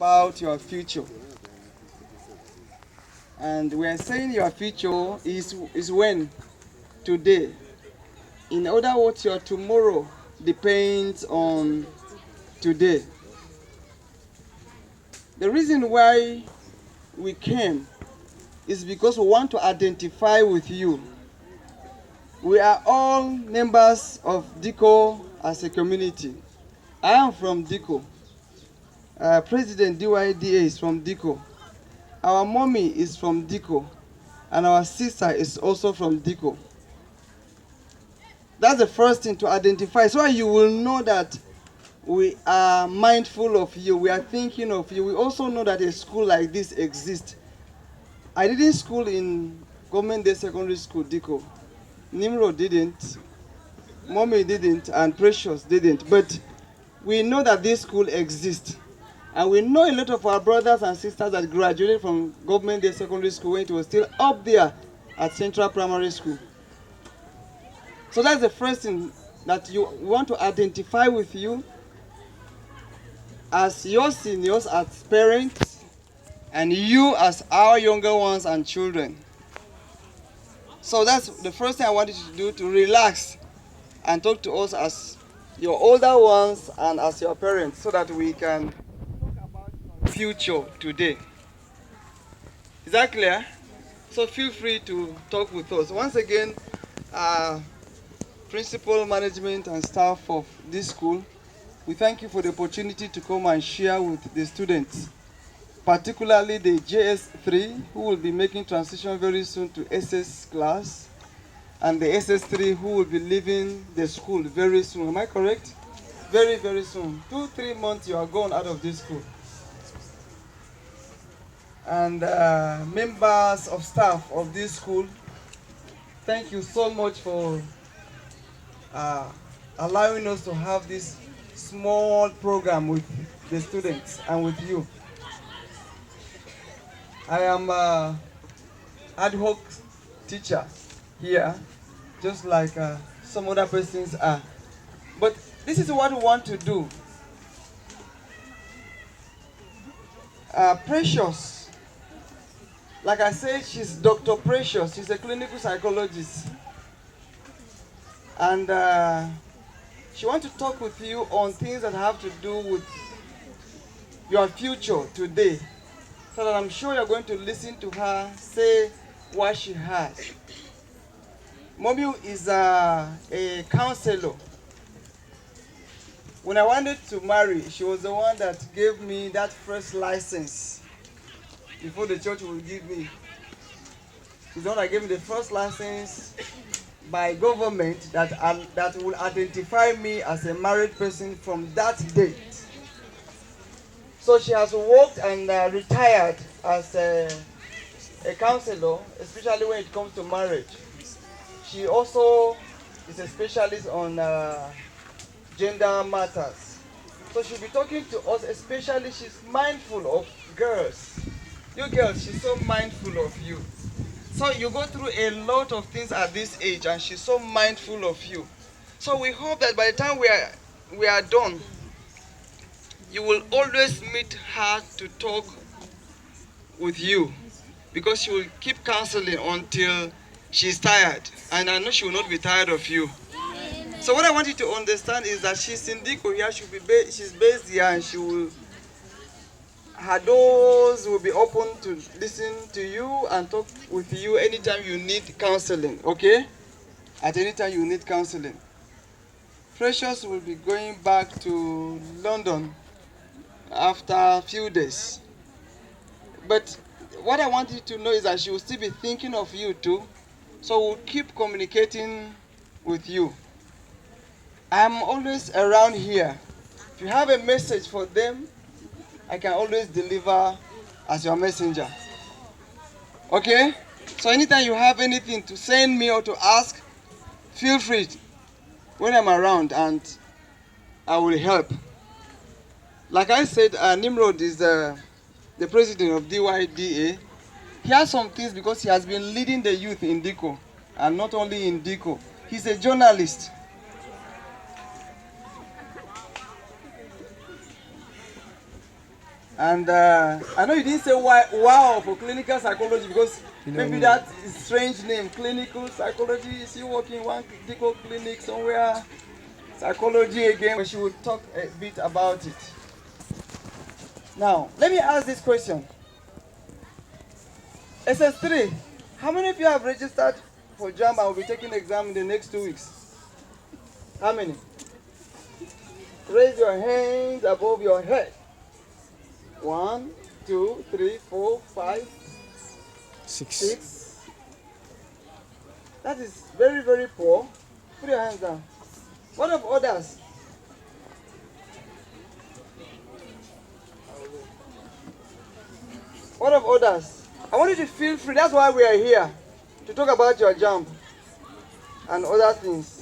about your future. And we are saying your future is when? Today. In other words, your tomorrow depends on today. The reason why we came is because we want to identify with you. We are all members of diko as a community. I am from diko. President Y.D.A is from diko. Our mommy is from diko. And our sister is also from diko. That's the first thing to identify. So you will know that we are mindful of you. We are thinking of you. We also know that a school like this exists. I didn't school in Government Day Secondary School, diko. Nimrod didn't. Mommy didn't. And Precious didn't. But we know that this school exists. And we know a lot of our brothers and sisters that graduated from Government Day Secondary School when it was still up there at Central Primary School. So that's the first thing that you want to identify with you as your seniors, as parents, and you as our younger ones and children. So that's the first thing I want you to do, to relax and talk to us as your older ones and as your parents, so that we can talk about your future today. Is that clear? So feel free to talk with us. Once again, principal, management, and staff of this school, we thank you for the opportunity to come and share with the students, particularly the JS3, who will be making transition very soon to SS class, and the SS3 who will be leaving the school very soon. Am I correct? Very, very soon. 2-3 months you are gone out of this school. And members of staff of this school, thank you so much for allowing us to have this small program with the students and with you. I am ad hoc teacher here, just like some other persons are. But this is what we want to do. Precious, like I said, she's Dr. Precious. She's a clinical psychologist. And she wants to talk with you on things that have to do with your future today. So that I'm sure you're going to listen to her say what she has. Mommy is a counselor. When I wanted to marry, she was the one that gave me that first license before the church would give me. She's the one that gave me the first license by government that will identify me as a married person from that date. So she has worked and retired as a counselor, especially when it comes to marriage. She also is a specialist on gender matters. So she'll be talking to us, especially she's mindful of girls. You girls, she's so mindful of you. So you go through a lot of things at this age, and she's so mindful of you. So we hope that by the time we are done, you will always meet her to talk with you, because she will keep counseling until she's tired, and I know she will not be tired of you. So what I want you to understand is that she's in diko here. She's based here, and her doors will be open to listen to you and talk with you anytime you need counseling, okay? At any time you need counseling. Precious will be going back to London after a few days. But what I want you to know is that she will still be thinking of you too. So we'll keep communicating with you. I'm always around here. If you have a message for them, I can always deliver as your messenger. Okay? So anytime you have anything to send me or to ask, feel free when I'm around, and I will help. Like I said, Nimrod is the president of Y.D.A. He has some things because he has been leading the youth in diko, and not only in diko. He's a journalist. And I know you didn't say why, wow for clinical psychology because maybe that is strange name, clinical psychology. Is you working in one diko clinic somewhere? Psychology again. But she will talk a bit about it. Now, let me ask this question. SS3, how many of you have registered for JAM and will be taking the exam in the next 2 weeks? How many? Raise your hands above your head. 1, 2, 3, 4, 5, 6. That is very, very poor. Put your hands down. What of others? What of others? I want you to feel free. That's why we are here. To talk about your JAMB and other things.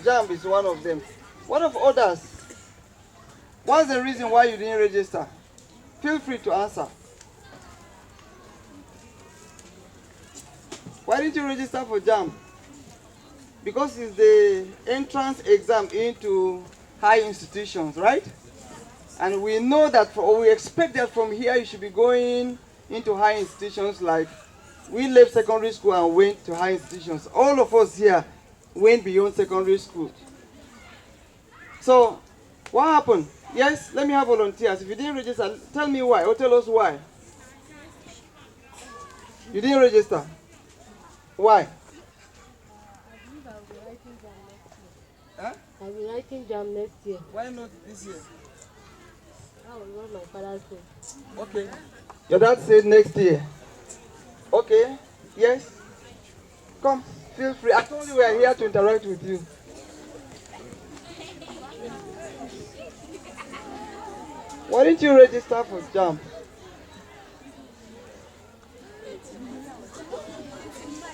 JAMB is one of them. What of others? What's the reason why you didn't register? Feel free to answer. Why didn't you register for JAMB? Because it's the entrance exam into high institutions, right? And we know that, or we expect that from here you should be going into high institutions like we left secondary school and went to high institutions. All of us here went beyond secondary school. So, what happened? Yes, let me have volunteers. If you didn't register, tell me why, or tell us why. You didn't register. Why? Huh? I'll be writing jam next year. Why not this year? That was what my father said. Okay. Your dad said next year. Okay. Yes. Come. Feel free. I told you we are here to interact with you. Why didn't you register for JAM?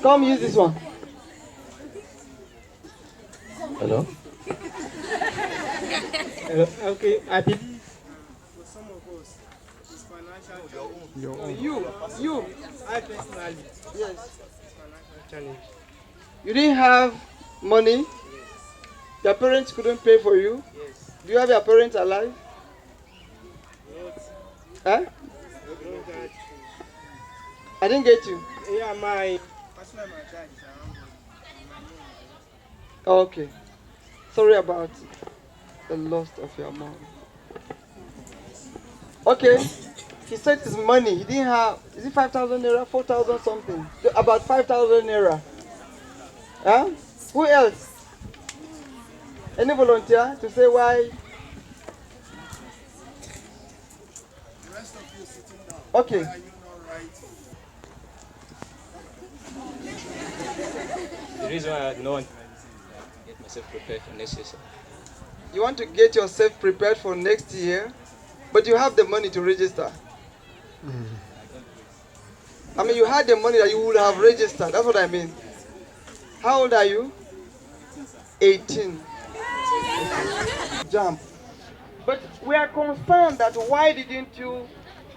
Come use this one. Hello? Okay, I believe for some of us, it's financial You. I personally, Yes. it's financial challenge. You didn't have money. Yes. Your parents couldn't pay for you. Yes. Do you have your parents alive? Not, Huh? not that. I didn't get you. Yeah, my personal charge is around my name. Okay. Sorry about the loss of your mom. Okay. He said his money. He didn't have. Is it 5,000 naira? 4,000 something? About 5,000 naira. Huh? Who else? Any volunteer to say why? The rest of you sitting down. Okay. Why are you not writing? The reason why I don't want to get myself prepared for next year, sir. You want to get yourself prepared for next year, but you have the money to register. I mean, you had the money that you would have registered. That's what I mean. How old are you? 18. Jump. But we are concerned that why didn't you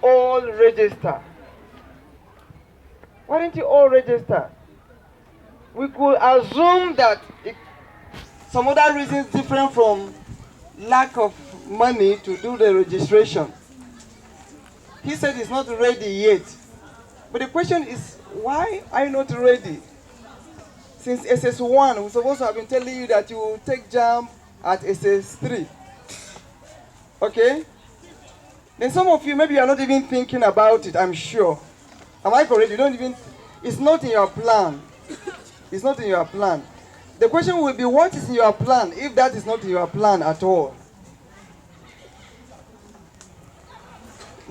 all register? Why didn't you all register? We could assume that some other reasons different from lack of money to do the registration. He said he's not ready yet. But the question is, why are you not ready? Since SS1, we're supposed to have been telling you that you will take JAM at SS3. Okay? Then some of you, maybe you are not even thinking about it, I'm sure. Am I correct? You don't even, it's not in your plan. It's not in your plan. The question will be, what is in your plan if that is not in your plan at all?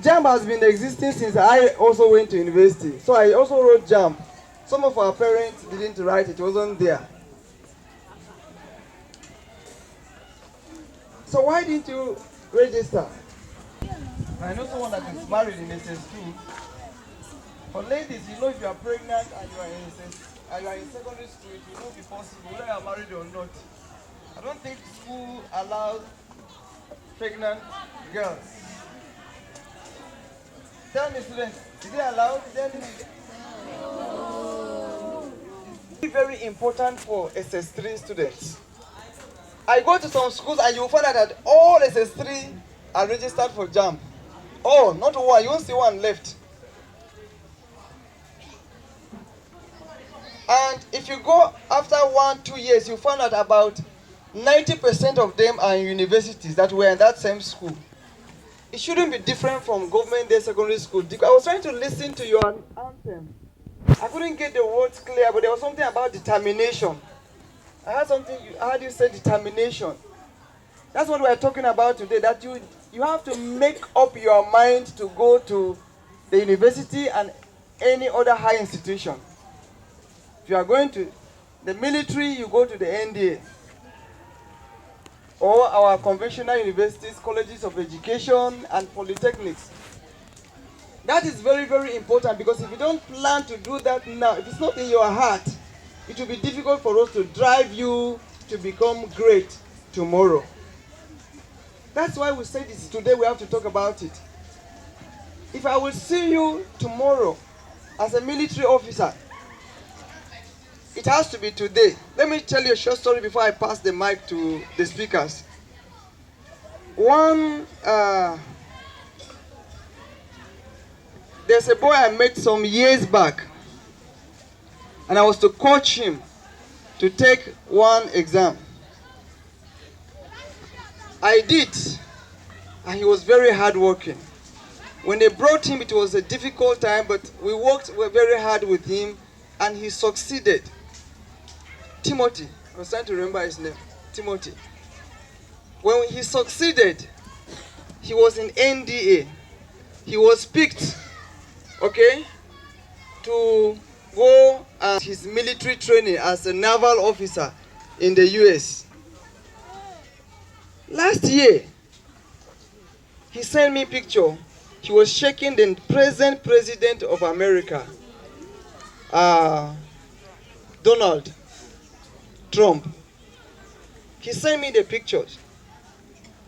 JAM has been existing since I also went to university. So I also wrote JAM. Some of our parents didn't write it, wasn't there. So why didn't you register? I know someone that is married in SS2. For ladies, you know if you are pregnant and you are in and you are in secondary school, it will not be possible whether you are married or not. I don't think school allows pregnant girls. Tell me, students, is it allowed? It's very important for SS3 students. I go to some schools and you will find out that all SS3 are registered for JAM. Oh, not one. You won't see one left. And if you go after 1-2 years, you find out about 90% of them are in universities that were in that same school. It shouldn't be different from government day secondary school. I was trying to listen to your anthem. I couldn't get the words clear, but there was something about determination. I heard you say determination. That's what we're talking about today, that you have to make up your mind to go to the university and any other high institution. If you are going to the military, you go to the NDA. Or our conventional universities, colleges of education, and polytechnics. That is very, very important, because if you don't plan to do that now, if it's not in your heart, it will be difficult for us to drive you to become great tomorrow. That's why we say this today, we have to talk about it. If I will see you tomorrow as a military officer, it has to be today. Let me tell you a short story before I pass the mic to the speakers. There's a boy I met some years back, and I was to coach him to take one exam. I did, and he was very hardworking. When they brought him, it was a difficult time, but we worked very hard with him, and he succeeded. Timothy, I was trying to remember his name, Timothy. When he succeeded, he was in NDA. He was picked, okay, to go and his military training as a naval officer in the US. Last year, he sent me a picture. He was shaking the present president of America, Donald Trump. He sent me the pictures.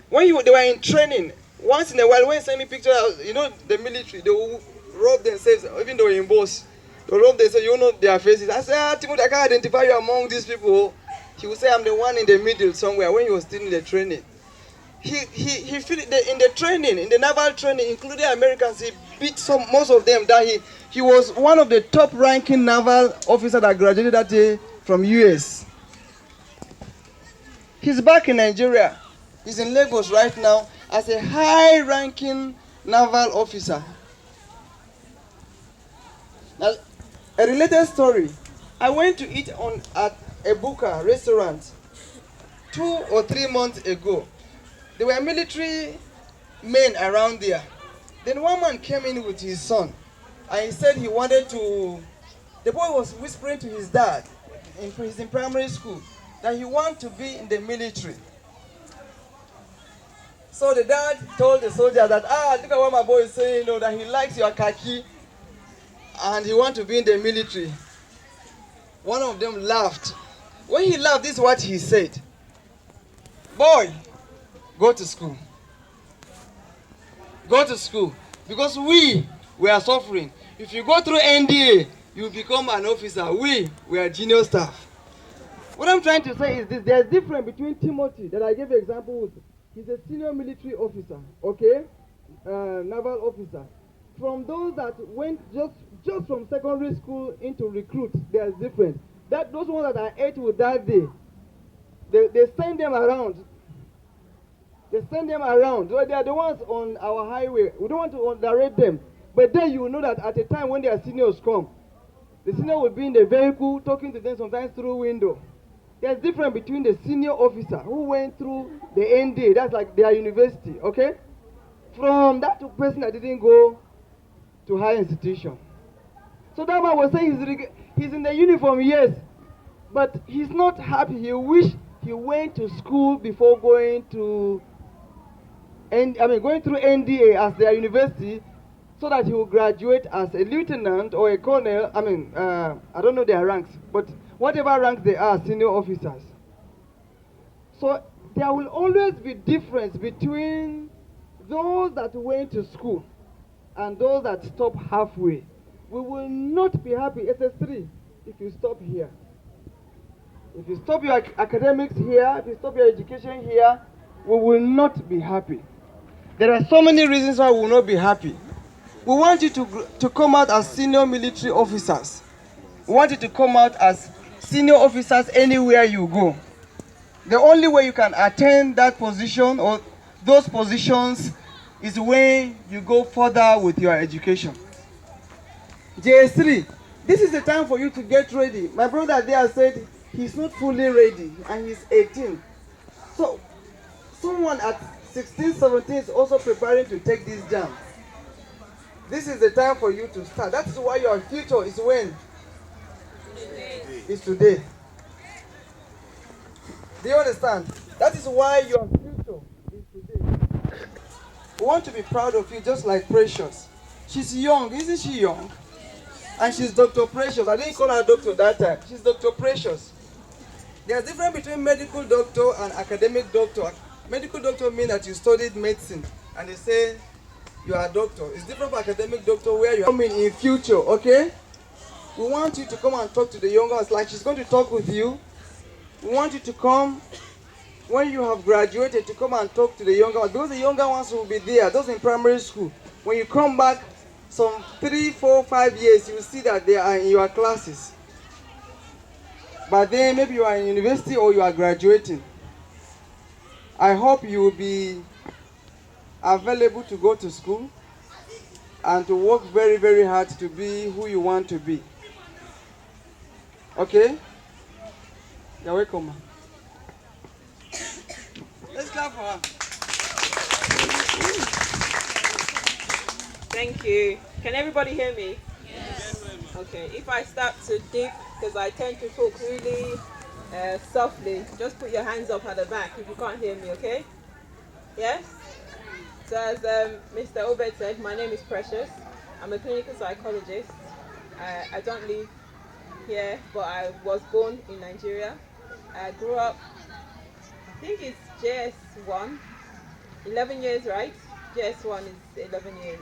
When they were in training, once in a while, when he sent me pictures, the military, they will rub themselves, even though in boss, they will rub themselves, their faces. I said, Timothy, I can't identify you among these people. He would say, I'm the one in the middle somewhere, when he was still in the training. He in the training, in the naval training, including Americans, he beat most of them. That he was one of the top ranking naval officers that graduated that day from US. He's back in Nigeria. He's in Lagos right now as a high-ranking naval officer. Now, a related story. I went to eat at a Buka restaurant 2 or 3 months ago. There were military men around there. Then one man came in with his son, and he said he wanted to. The boy was whispering to his dad, he's in primary school, that he wants to be in the military. So the dad told the soldier that, look at what my boy is saying, that he likes your khaki and he wants to be in the military. One of them laughed. When he laughed, this is what he said. Boy, go to school. Go to school. Because we are suffering. If you go through NDA, you become an officer. We are junior staff. What I'm trying to say is this. There's a difference between Timothy, that I gave an example with. He's a senior military officer, okay? Naval officer. From those that went just from secondary school into recruit, there's difference. Those ones that I ate with that day, they send them around. They send them around. They are the ones on our highway. We don't want to underrate them. But then you will know that at a time when their seniors come, the senior will be in the vehicle talking to them sometimes through window. There's difference between the senior officer who went through the NDA, that's like their university, okay? From that person that didn't go to higher institution. So that man was saying he's in the uniform, yes, but he's not happy. He wish he went to school before going through NDA as their university, so that he will graduate as a lieutenant or a colonel. I don't know their ranks, but whatever ranks they are, senior officers. So there will always be difference between those that went to school and those that stop halfway. We will not be happy, SS3, if you stop here. If you stop your academics here, if you stop your education here, we will not be happy. There are so many reasons why we will not be happy. We want you to come out as senior military officers. We want you to come out as senior officers anywhere you go. The only way you can attain that position or those positions is when you go further with your education. JS3, this is the time for you to get ready. My brother there said he's not fully ready and he's 18. So someone at 16, 17 is also preparing to take this jam. This is the time for you to start. That is why your future is when? It's today. Do you understand? That is why your future is today. We want to be proud of you just like Precious. She's young, isn't she young? And she's Dr. Precious. I didn't call her doctor that time. She's Dr. Precious. There's a difference between medical doctor and academic doctor. Medical doctor means that you studied medicine and they say you are a doctor. It's different from academic doctor where you are coming in future, okay? We want you to come and talk to the younger ones like she's going to talk with you. We want you to come when you have graduated to come and talk to the younger ones because the younger ones will be there, those in primary school. When you come back some 3, 4, 5 years, you will see that they are in your classes. But then maybe you are in university or you are graduating. I hope you will be available to go to school and to work very, very hard to be who you want to be. Okay? You're welcome, ma. Let's clap for her. Thank you. Can everybody hear me? Yes. Okay, if I start to dip, because I tend to talk really softly, just put your hands up at the back if you can't hear me, okay? Yes? So as Mr. Obed said, my name is Precious. I'm a clinical psychologist. I don't live here, but I was born in Nigeria. I grew up, I think it's JS1, 11 years, right? JS1 is 11 years,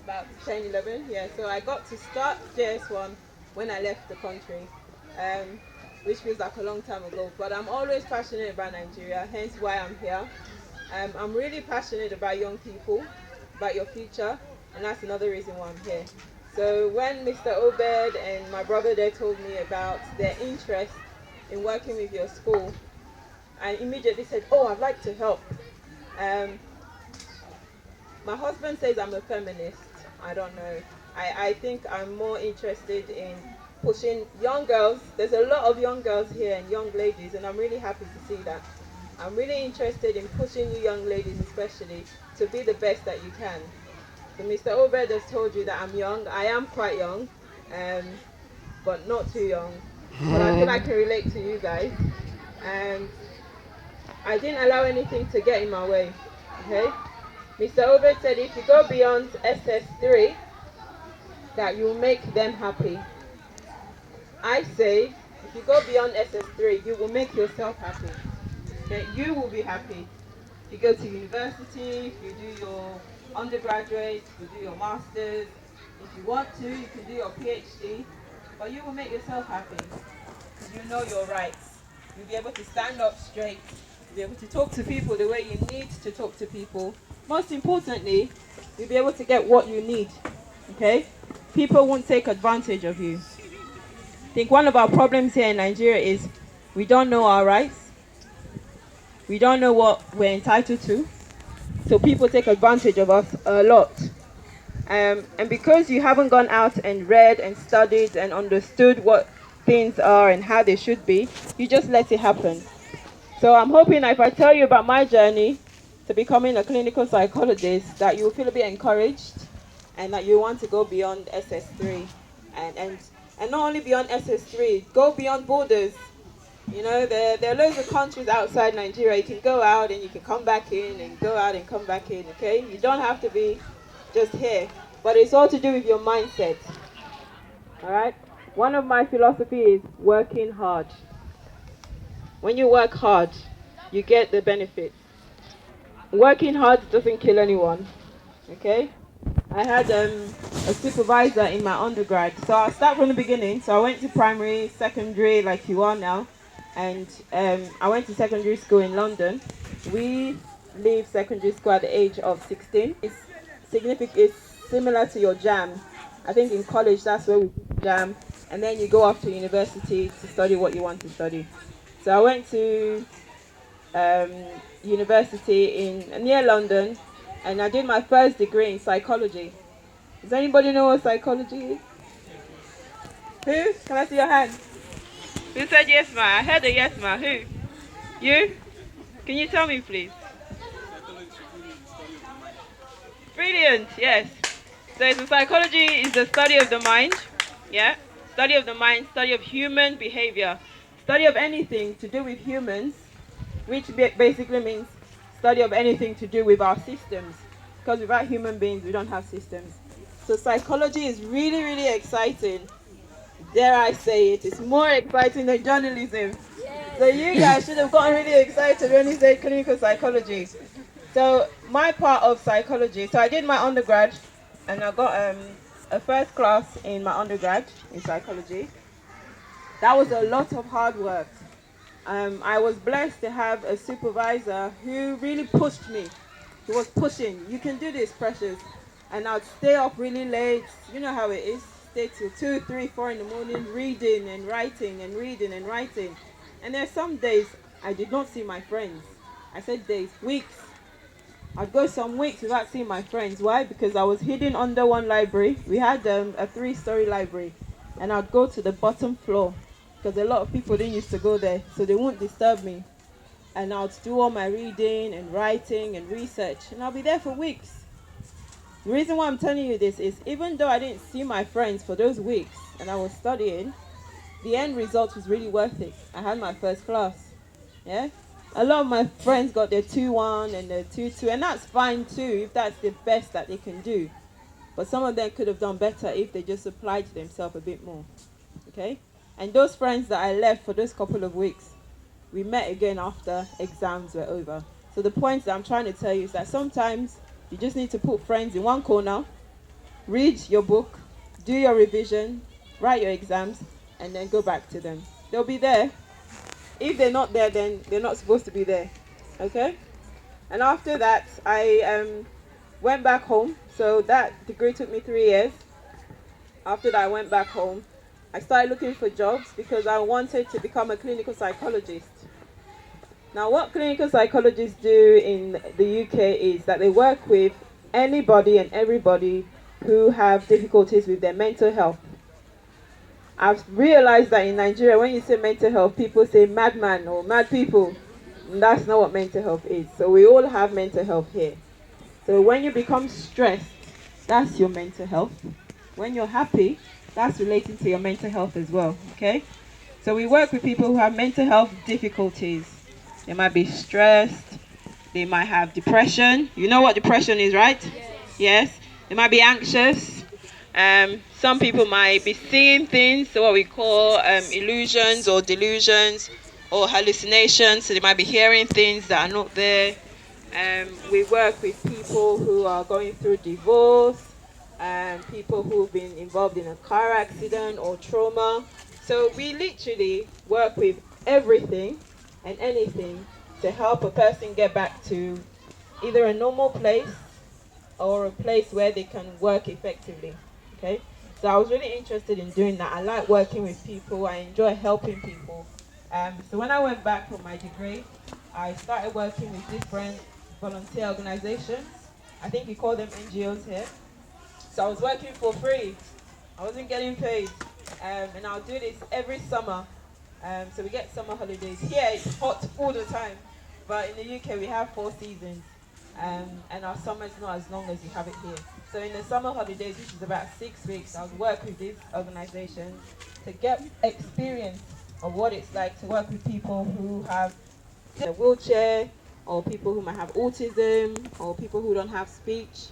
about 10, 11, yeah. So I got to start JS1 when I left the country, which feels like a long time ago. But I'm always passionate about Nigeria, hence why I'm here. I'm really passionate about young people, about your future, and that's another reason why I'm here. So when Mr. Obed and my brother there told me about their interest in working with your school, I immediately said, oh, I'd like to help. My husband says I'm a feminist. I don't know. I think I'm more interested in pushing young girls. There's a lot of young girls here and young ladies, and I'm really happy to see that. I'm really interested in pushing you young ladies especially to be the best that you can. So Mr. Obed has told you that I'm young. I am quite young, but not too young. But I feel I can relate to you guys. And I didn't allow anything to get in my way, okay? Mr. Obed said if you go beyond SS3, that you will make them happy. I say, if you go beyond SS3, you will make yourself happy. Okay? You will be happy. If you go to university, if you do your undergraduate, if you do your master's, if you want to, you can do your PhD, but you will make yourself happy. Because you know your rights. You'll be able to stand up straight. You'll be able to talk to people the way you need to talk to people. Most importantly, you'll be able to get what you need. Okay? People won't take advantage of you. I think one of our problems here in Nigeria is we don't know our rights. We don't know what we're entitled to. So people take advantage of us a lot. And because you haven't gone out and read and studied and understood what things are and how they should be, you just let it happen. So I'm hoping that if I tell you about my journey to becoming a clinical psychologist, that you'll feel a bit encouraged and that you want to go beyond SS3. And not only beyond SS3, go beyond borders. You know, there are loads of countries outside Nigeria. You can go out and you can come back in and go out and come back in, okay? You don't have to be just here. But it's all to do with your mindset. All right? One of my philosophy is working hard. When you work hard, you get the benefits. Working hard doesn't kill anyone, okay? I had a supervisor in my undergrad. So I'll start from the beginning. So I went to primary, secondary, like you are now. And I went to secondary school in London. We leave secondary school at the age of 16. It's significant. It's similar to your jam. I think in college that's where we do jam, and then you go off to university to study what you want to study. So I went to um, university in near London, and I did my first degree in psychology. Does anybody know what psychology is? Who? Can I see your hand? Who said yes, ma? I heard a yes, ma. Who? You? Can you tell me, please? Brilliant. Yes. So, psychology is the study of the mind. Yeah. Study of the mind. Study of human behavior. Study of anything to do with humans, which basically means study of anything to do with our systems. Because without human beings, we don't have systems. So psychology is really, really exciting. Dare I say it, it's more exciting than journalism. So you guys should have gotten really excited when you said clinical psychology. So my part of psychology, so I did my undergrad and I got a first class in my undergrad in psychology. That was a lot of hard work. I was blessed to have a supervisor who really pushed me. He was pushing. You can do this, Precious. And I'd stay up really late. You know how it is. Stay till 2, 3, 4 in the morning, reading and writing and reading and writing. And there's some days I did not see my friends. I said days, weeks. I'd go some weeks without seeing my friends. Why? Because I was hidden under one library. We had a 3-story library. And I'd go to the bottom floor because a lot of people didn't used to go there, so they won't disturb me. And I'll do all my reading and writing and research, and I'll be there for weeks. The reason why I'm telling you this is even though I didn't see my friends for those weeks and I was studying, the end result was really worth it. I had my first class. Yeah? A lot of my friends got their 2-1 and their 2-2, and that's fine too if that's the best that they can do. But some of them could have done better if they just applied to themselves a bit more. Okay? And those friends that I left for those couple of weeks, we met again after exams were over. So the point that I'm trying to tell you is that sometimes you just need to put friends in one corner, read your book, do your revision, write your exams, and then go back to them. They'll be there. If they're not there, then they're not supposed to be there. Okay? And after that, I went back home. So that degree took me 3 years. After that, I went back home. I started looking for jobs because I wanted to become a clinical psychologist. Now, what clinical psychologists do in the UK is that they work with anybody and everybody who have difficulties with their mental health. I've realized that in Nigeria, when you say mental health, people say madman or mad people. And that's not what mental health is. So we all have mental health here. So when you become stressed, that's your mental health. When you're happy, that's relating to your mental health as well, okay? So we work with people who have mental health difficulties. They might be stressed, they might have depression. You know what depression is, right? Yes. They might be anxious. Some people might be seeing things, so what we call illusions or delusions or hallucinations. So they might be hearing things that are not there. We work with people who are going through divorce, people who've been involved in a car accident or trauma. So we literally work with everything and anything to help a person get back to either a normal place or a place where they can work effectively. Okay? So I was really interested in doing that. I like working with people. I enjoy helping people. So when I went back for my degree, I started working with different volunteer organizations. I think we call them NGOs here. So I was working for free. I wasn't getting paid. And I'll do this every summer. So we get summer holidays. Here it's hot all the time. But in the UK we have 4 seasons. And our summer is not as long as you have it here. So in the summer holidays, which is about 6 weeks, I'll work with these organizations to get experience of what it's like to work with people who have a wheelchair, or people who might have autism, or people who don't have speech.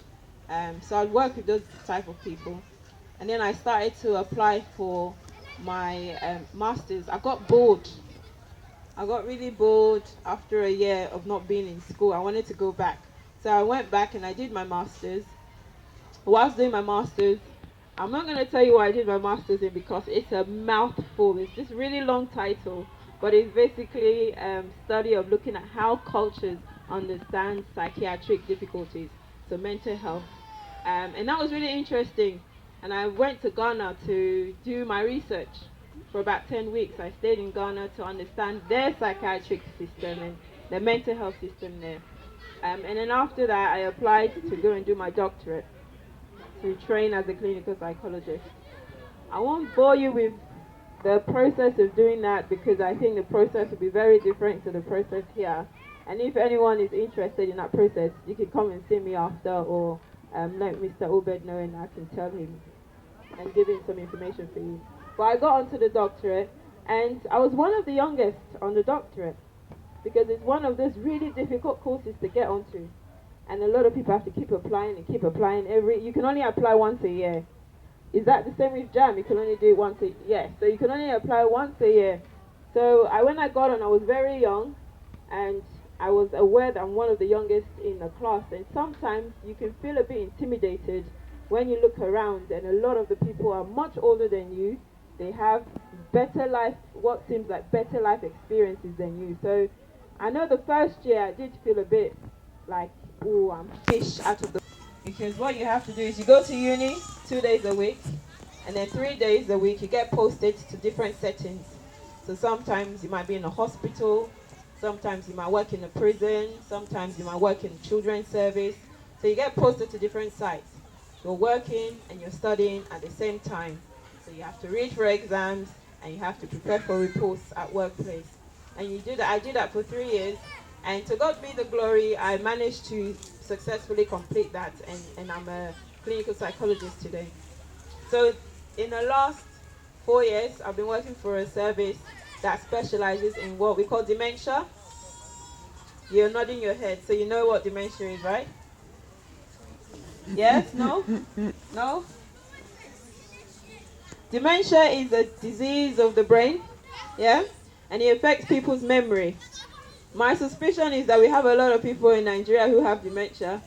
So I'd work with those type of people. And then I started to apply for my master's. I got bored. I got really bored after a year of not being in school. I wanted to go back. So I went back and I did my master's. Whilst doing my master's, I'm not going to tell you what I did my master's in because it's a mouthful. It's this really long title, but it's basically study of looking at how cultures understand psychiatric difficulties, so mental health. And that was really interesting. And I went to Ghana to do my research for about 10 weeks. I stayed in Ghana to understand their psychiatric system and the mental health system there. And then after that, I applied to go and do my doctorate to train as a clinical psychologist. I won't bore you with the process of doing that because I think the process will be very different to the process here. And if anyone is interested in that process, you can come and see me after, or let Mr. Obed know and I can tell him and give him some information for you. But I got onto the doctorate, and I was one of the youngest on the doctorate because it's one of those really difficult courses to get onto. And a lot of people have to keep applying and keep applying. You can only apply once a year. Is that the same with JAM? You can only do it once a year. So you can only apply once a year. So when I got on, I was very young, and I was aware that I'm one of the youngest in the class. And sometimes you can feel a bit intimidated when you look around, and a lot of the people are much older than you. They have better life, what seems like better life experiences than you. So I know the first year I did feel a bit like, oh, I'm fish out of the... Because what you have to do is you go to uni 2 days a week, and then 3 days a week you get posted to different settings. So sometimes you might be in a hospital, sometimes you might work in a prison, sometimes you might work in children's service. So you get posted to different sites. You're working and you're studying at the same time. So you have to read for exams and you have to prepare for reports at workplace. And you do that. I did that for 3 years. And to God be the glory, I managed to successfully complete that, and I'm a clinical psychologist today. So in the last 4 years, I've been working for a service that specializes in what we call dementia. You're nodding your head, so you know what dementia is, right? Yes? No? No? Dementia is a disease of the brain, yeah? And it affects people's memory. My suspicion is that we have a lot of people in Nigeria who have dementia,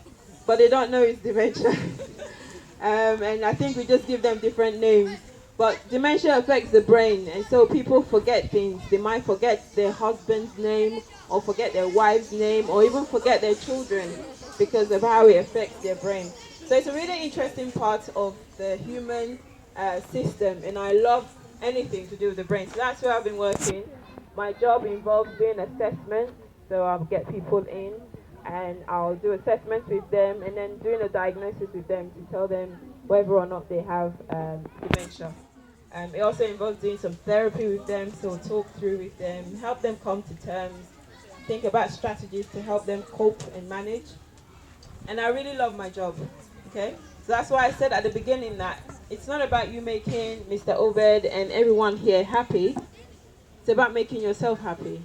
but they don't know it's dementia. And I think we just give them different names. But dementia affects the brain, and so people forget things. They might forget their husband's name, or forget their wife's name, or even forget their children because of how it affects their brain. So it's a really interesting part of the human system, and I love anything to do with the brain. So that's where I've been working. My job involves doing assessments, so I'll get people in and I'll do assessments with them and then doing a diagnosis with them to tell them whether or not they have dementia. It also involves doing some therapy with them, so talk through with them, help them come to terms, think about strategies to help them cope and manage. And I really love my job, okay? So that's why I said at the beginning that it's not about you making Mr. Obed and everyone here happy. It's about making yourself happy.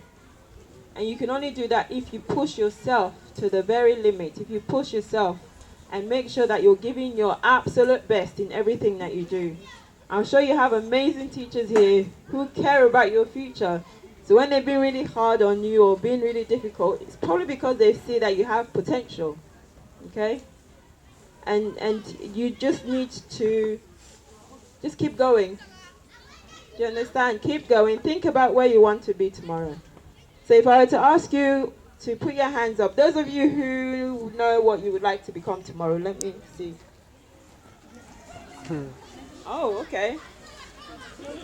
And you can only do that if you push yourself to the very limit. If you push yourself and make sure that you're giving your absolute best in everything that you do. I'm sure you have amazing teachers here who care about your future. So when they've been really hard on you or been really difficult, it's probably because they see that you have potential. Okay? And you just need to just keep going. Do you understand? Keep going. Think about where you want to be tomorrow. So if I were to ask you to put your hands up, those of you who know what you would like to become tomorrow, let me see. Oh, okay.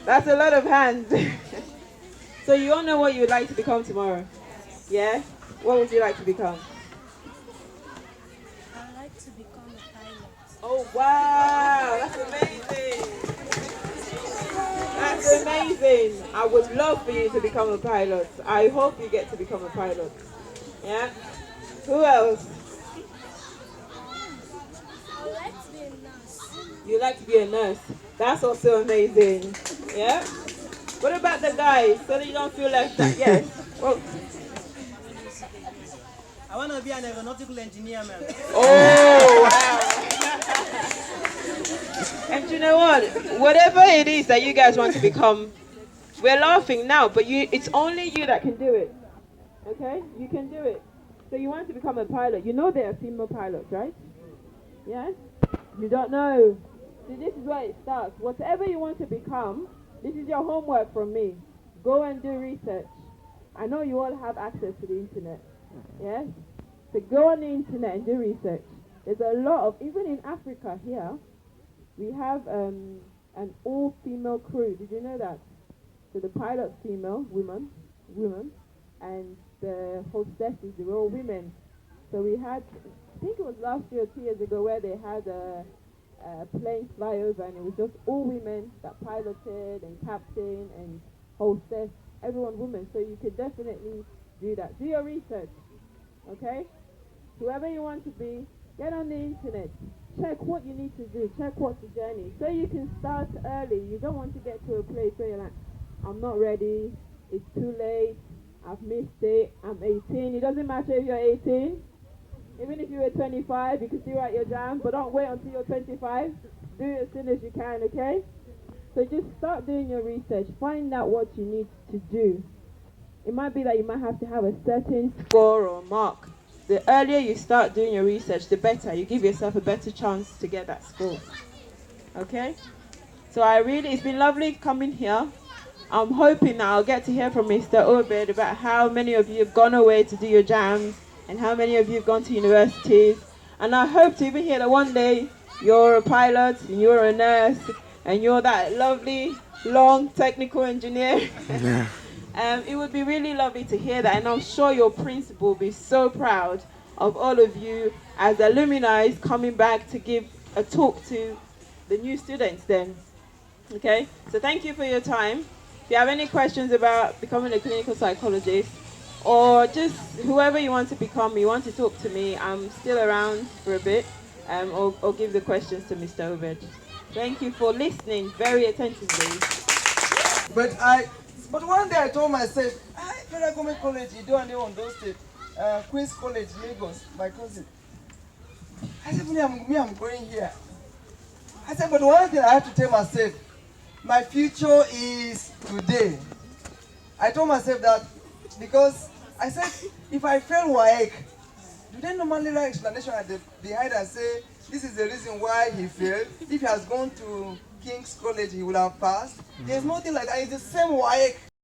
That's a lot of hands. So you all know what you would like to become tomorrow? Yeah? What would you like to become? I'd like to become a pilot. Oh, wow. That's amazing. That's amazing. I would love for you to become a pilot. I hope you get to become a pilot. Yeah? Who else? I'd like to be a nurse. You like to be a nurse. That's also amazing. Yeah? What about the guys? So that you don't feel left out. Yes. Well, I want to be an aeronautical engineer, man. oh, wow. And you know what? Whatever it is that you guys want to become, we're laughing now, but it's only you that can do it. Okay? You can do it. So you want to become a pilot. You know there are female pilots, right? Yes? You don't know. See, this is where it starts. Whatever you want to become, this is your homework from me. Go and do research. I know you all have access to the internet. Yes? So go on the internet and do research. There's a lot of, even in Africa here, we have an all-female crew. Did you know that? So the pilot's female, women, and the hostesses, they were all women. So we had, I think it was last year or 2 years ago, where they had a plane fly over, and it was just all women that piloted and captain and hostess, everyone women. So you could definitely do that. Do your research, okay? Whoever you want to be, get on the internet. Check what you need to do. Check what's the journey. So you can start early. You don't want to get to a place where you're like, I'm not ready. It's too late. I've missed it. I'm 18. It doesn't matter if you're 18. Even if you were 25, you can still write your jam. But don't wait until you're 25. Do it as soon as you can, okay? So just start doing your research. Find out what you need to do. It might be that you might have to have a certain score or mark. The earlier you start doing your research, the better. You give yourself a better chance to get that score. Okay? So it's been lovely coming here. I'm hoping that I'll get to hear from Mr. Obed about how many of you have gone away to do your jams and how many of you have gone to universities. And I hope to even hear that one day you're a pilot and you're a nurse and you're that lovely, long technical engineer. Yeah. It would be really lovely to hear that, and I'm sure your principal will be so proud of all of you as alumni coming back to give a talk to the new students then. Okay, so thank you for your time. If you have any questions about becoming a clinical psychologist, or just whoever you want to become, you want to talk to me, I'm still around for a bit, or give the questions to Mr. Obed. Thank you for listening very attentively. But one day I told myself, Federal Government College, you don't know on those states, Queen's College, Lagos, my cousin. I said, I'm going here. I said, but one thing I have to tell myself, my future is today. I told myself that because I said, if I fail WAEC, do they normally write explanation at the behind and say, this is the reason why he failed? If he has gone to King's College, he would have passed. There's nothing like that. It's the same WAEC.